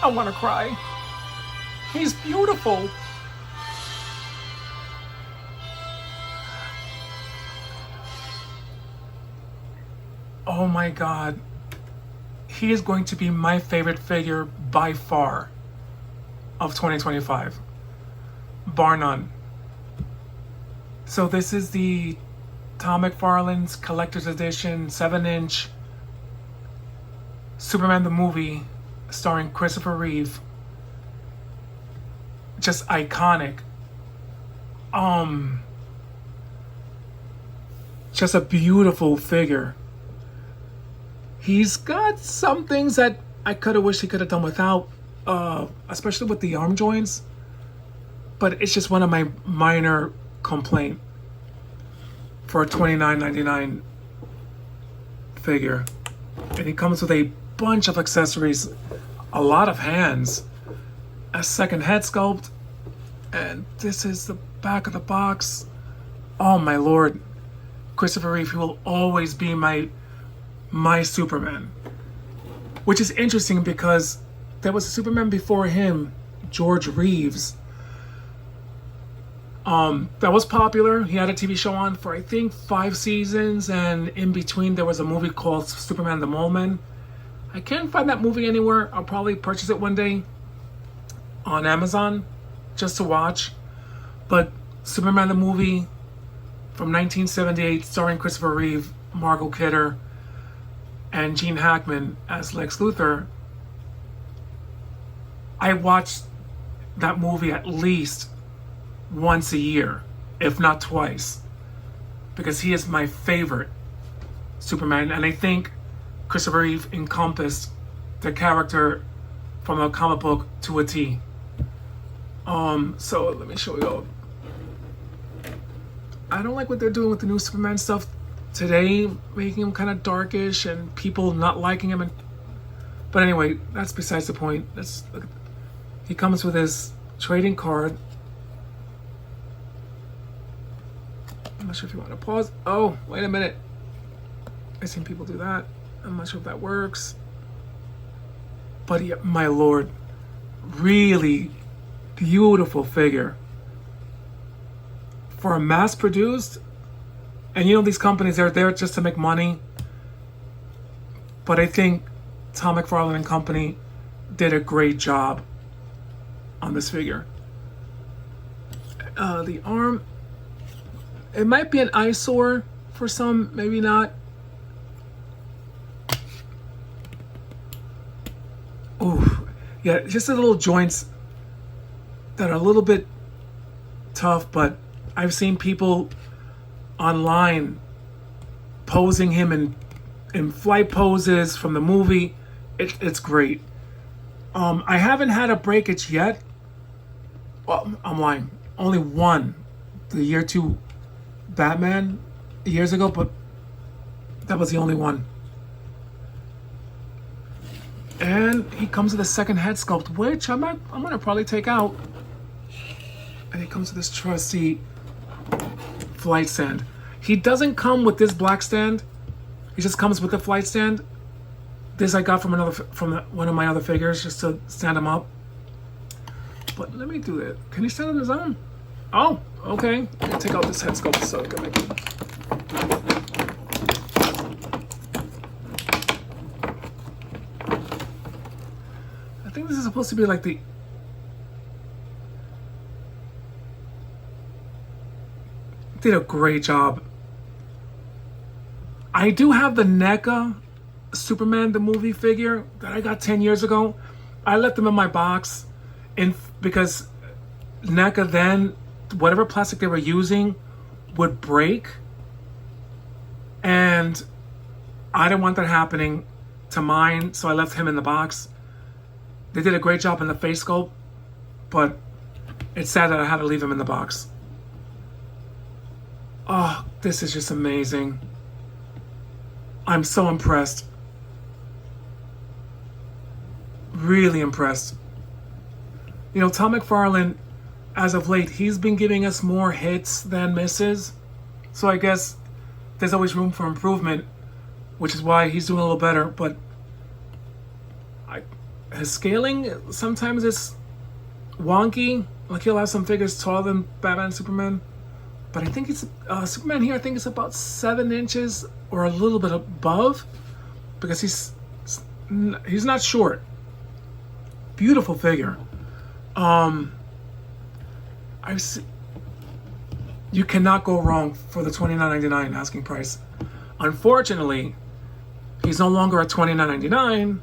I want to cry. He's beautiful. Oh my God. He is going to be my favorite figure by far of 2025. Bar none. So this is the Tom McFarlane's Collector's Edition 7-inch Superman the movie starring Christopher Reeve. Just iconic. Just a beautiful figure. He's got some things that I could have wished he could have done without, especially with the arm joints. But it's just one of my minor complaint for a $29.99 figure. And he comes with a bunch of accessories, a lot of hands, a second head sculpt, and this is the back of the box. Oh my Lord. Christopher Reeve, he will always be my Superman. Which is interesting because there was a Superman before him, George Reeves. That was popular. He had a TV show on for I think 5 seasons, and in between there was a movie called Superman the Mole Man. I can't find that movie anywhere. I'll probably purchase it one day on Amazon just to watch. But Superman the movie from 1978, starring Christopher Reeve, Margot Kidder, and Gene Hackman as Lex Luthor. I watched that movie at least once a year, if not twice, because he is my favorite Superman, and I think Christopher Reeve encompassed the character from a comic book to a T. So let me show you. I don't like what they're doing with the new Superman stuff today, making him kind of darkish and people not liking him. But anyway, that's besides the point. Let's look. He comes with his trading card. I'm not sure if you want to pause. Oh, wait a minute. I've seen people do that. I'm not sure if that works. But yeah, my Lord, really beautiful figure. For a mass-produced, and you know these companies, they're there just to make money. But I think Tom McFarlane and company did a great job on this figure. The arm, it might be an eyesore for some, maybe not. Ooh, yeah, just the little joints that are a little bit tough, but I've seen people online posing him in flight poses from the movie. It's great. I haven't had a breakage yet. Well, I'm lying. Only one, the year 2 Batman years ago, but that was the only one. And he comes with a second head sculpt, which I'm gonna probably take out. And he comes with this trusty flight stand. He doesn't come with this black stand. He just comes with the flight stand. This I got from one of my other figures just to stand him up. But let me do it. Can he stand on his own? Oh, okay. I'm gonna take out this head sculpt so I can make it. I think this is supposed to be like the did a great job. I do have the NECA Superman the movie figure that I got 10 years ago. I left them in my box because NECA then, whatever plastic they were using would break. And I didn't want that happening to mine, so I left him in the box. They did a great job in the face sculpt, but it's sad that I had to leave him in the box. Oh, this is just amazing. I'm so impressed. Really impressed. You know, Tom McFarlane, as of late, he's been giving us more hits than misses. So I guess there's always room for improvement, which is why he's doing a little better. But his scaling sometimes it's wonky. Like he'll have some figures taller than Batman and Superman. But I think it's Superman here. I think it's about 7 inches or a little bit above, because he's not short. Beautiful figure. You cannot go wrong for the $29.99 asking price. Unfortunately, he's no longer at $29.99.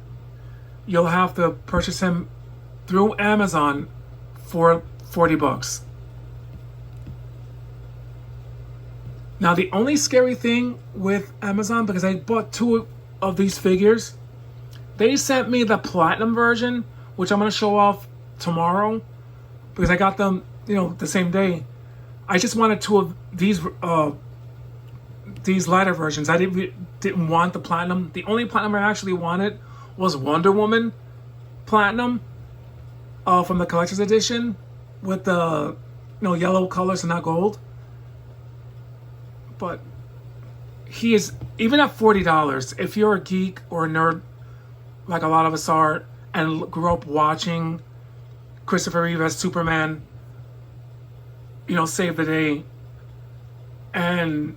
You'll have to purchase him through Amazon for $40. Now, the only scary thing with Amazon, because I bought 2 of these figures, they sent me the platinum version, which I'm going to show off tomorrow, because I got them, the same day. I just wanted 2 of these lighter versions. I didn't want the platinum. The only platinum I actually wanted was Wonder Woman platinum from the collector's edition with the yellow colors and not gold. But he is, even at $40, if you're a geek or a nerd like a lot of us are and grew up watching Christopher Reeve as Superman, save the day, and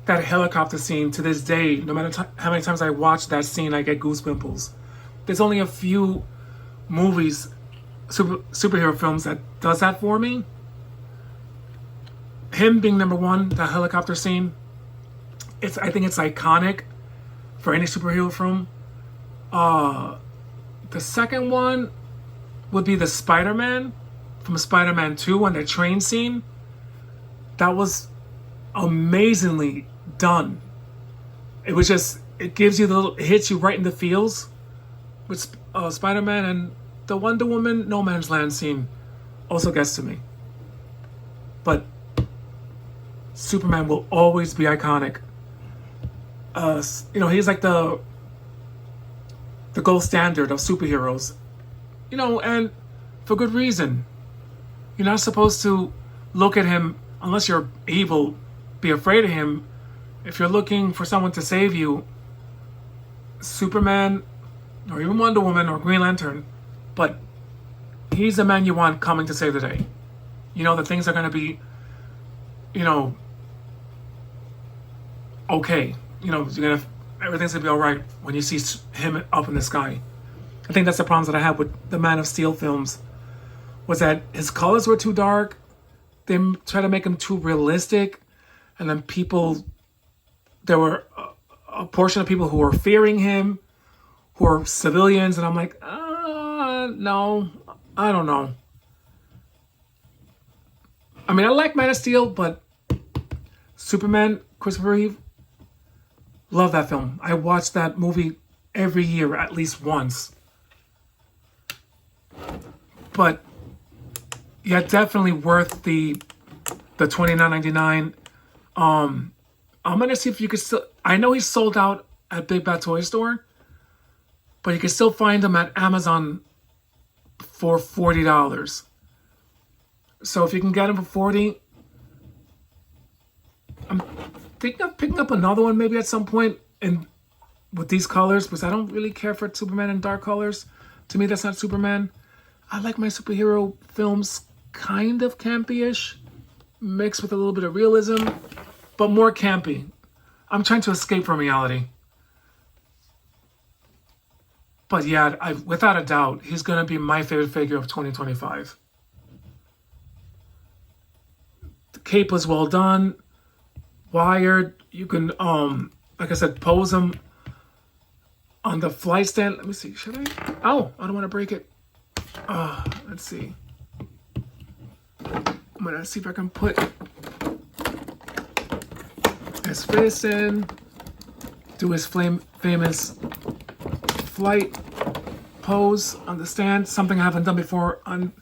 that helicopter scene, to this day, no matter how many times I watch that scene, I get goosebumps. There's only a few movies, superhero films, that does that for me. Him being number 1, the helicopter scene, I think it's iconic for any superhero film. The second one would be the Spider-Man from Spider-Man 2 and the train scene. That was amazingly done. It gives you it hits you right in the feels with Spider-Man. And the Wonder Woman No Man's Land scene also gets to me. But Superman will always be iconic. He's like the gold standard of superheroes. And for good reason. You're not supposed to look at him, unless you're evil, be afraid of him. If you're looking for someone to save you, Superman, or even Wonder Woman, or Green Lantern, but he's the man you want coming to save the day. That things are going to be, okay. Everything's going to be all right when you see him up in the sky. I think that's the problems that I have with the Man of Steel films, was that his colors were too dark. They tried to make him too realistic. And then there were a portion of people who were fearing him, who are civilians. And I'm like, no, I don't know. I mean, I like Man of Steel, but Superman, Christopher Reeve, love that film. I watch that movie every year at least once. But yeah, definitely worth the $29.99. I'm gonna see if you could still. I know he's sold out at Big Bad Toy Store, but you can still find him at Amazon for $40. So if you can get him for $40, I'm thinking of picking up another one maybe at some point with these colors, because I don't really care for Superman in dark colors. To me, that's not Superman. I like my superhero films kind of campy-ish, mixed with a little bit of realism, but more campy. I'm trying to escape from reality. But yeah, without a doubt, he's going to be my favorite figure of 2025. The cape was well done, wired. You can, like I said, pose him on the flight stand. Let me see, should I? Oh, I don't want to break it. Let's see. I'm going to see if I can put his face in, do his famous flight pose on the stand, something I haven't done before in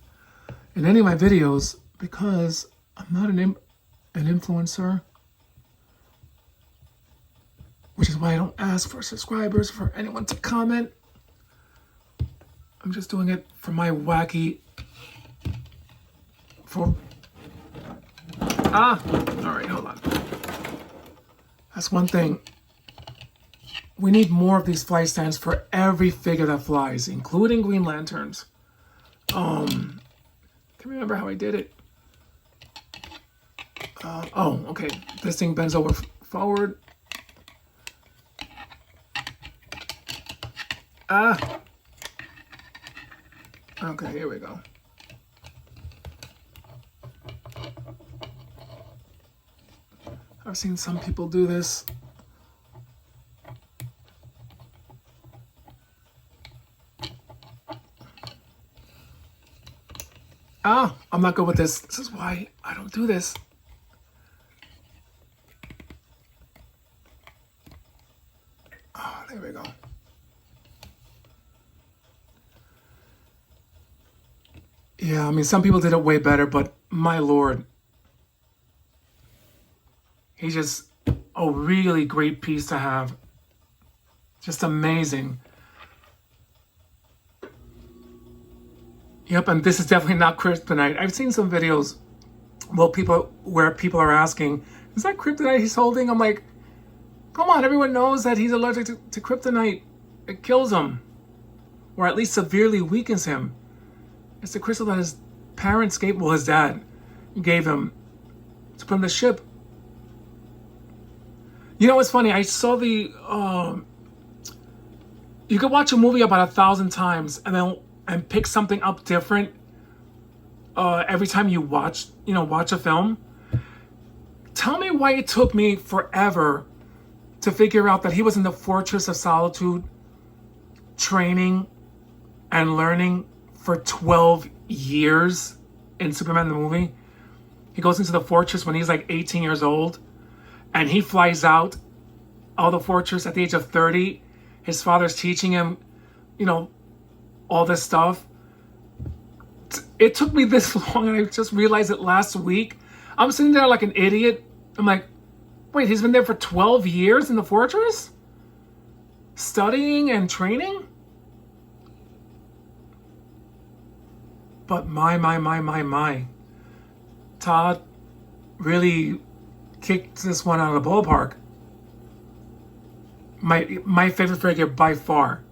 any of my videos, because I'm not an influencer, which is why I don't ask for subscribers, for anyone to comment. I'm just doing it for my wacky, all right, hold on. That's one thing We need more of these fly stands for every figure that flies, including Green Lanterns. Can't remember how I did it. Oh, okay. This thing bends over forward. Okay, here we go. I've seen some people do this. I'm not good with this. This is why I don't do this. Oh, there we go. Yeah, I mean, some people did it way better, but my lord. He's just a really great piece to have. Just amazing. Yep, and this is definitely not kryptonite. I've seen some videos where people are asking, is that kryptonite he's holding? I'm like, come on, everyone knows that he's allergic to kryptonite. It kills him. Or at least severely weakens him. It's the crystal that his parents gave, well, his dad gave him to put on the ship. You know what's funny? I saw the, you could watch a movie about 1,000 times and pick something up different every time you watch a film. Tell me why it took me forever to figure out that he was in the Fortress of Solitude training and learning for 12 years in Superman the movie. He goes into the fortress when he's like 18 years old, and he flies out of the fortress at the age of 30. His father's teaching him, all this stuff. It took me this long, and I just realized it last week. I'm sitting there like an idiot. I'm like, wait, he's been there for 12 years in the fortress? Studying and training? But my. Todd really kicked this one out of the ballpark. My favorite figure by far.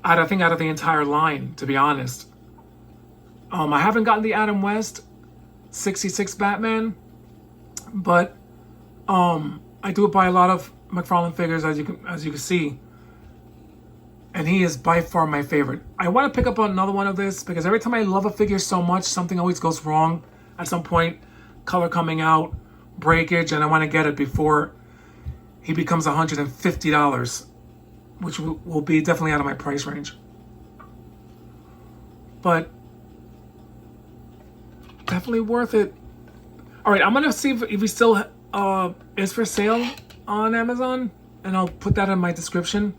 Out of the entire line, to be honest. I haven't gotten the Adam West 66 Batman, but I do buy a lot of Mcfarlane figures, as you can see. And he is by far my favorite. I want to pick up another one of this because every time I love a figure so much, something always goes wrong at some point. Color coming out, breakage, and I want to get it before he becomes $150, which will be definitely out of my price range. But definitely worth it. All right, I'm going to see if he still is for sale on Amazon, and I'll put that in my description.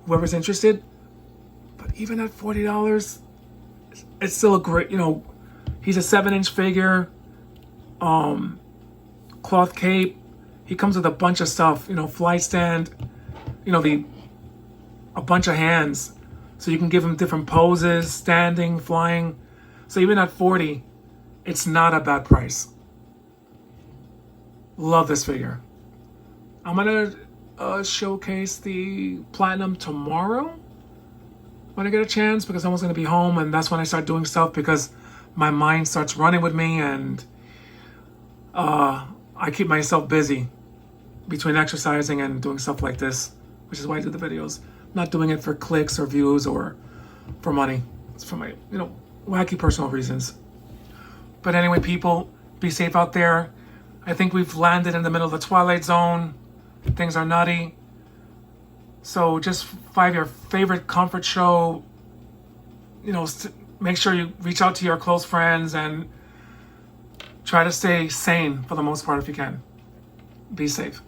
Whoever's interested. But even at $40, it's still a great, he's a 7-inch figure, cloth cape. He comes with a bunch of stuff, fly stand, a bunch of hands. So you can give him different poses, standing, flying. So even at $40, it's not a bad price. Love this figure. I'm going to showcase the platinum tomorrow when I get a chance, because someone's going to be home, and that's when I start doing stuff, because my mind starts running with me, and I keep myself busy between exercising and doing stuff like this, which is why I do the videos. I'm not doing it for clicks or views or for money. It's for my wacky personal reasons. But anyway, people, be safe out there. I think we've landed in the middle of the Twilight Zone. Things are nutty. So just find your favorite comfort show. Make sure you reach out to your close friends and try to stay sane for the most part if you can. Be safe.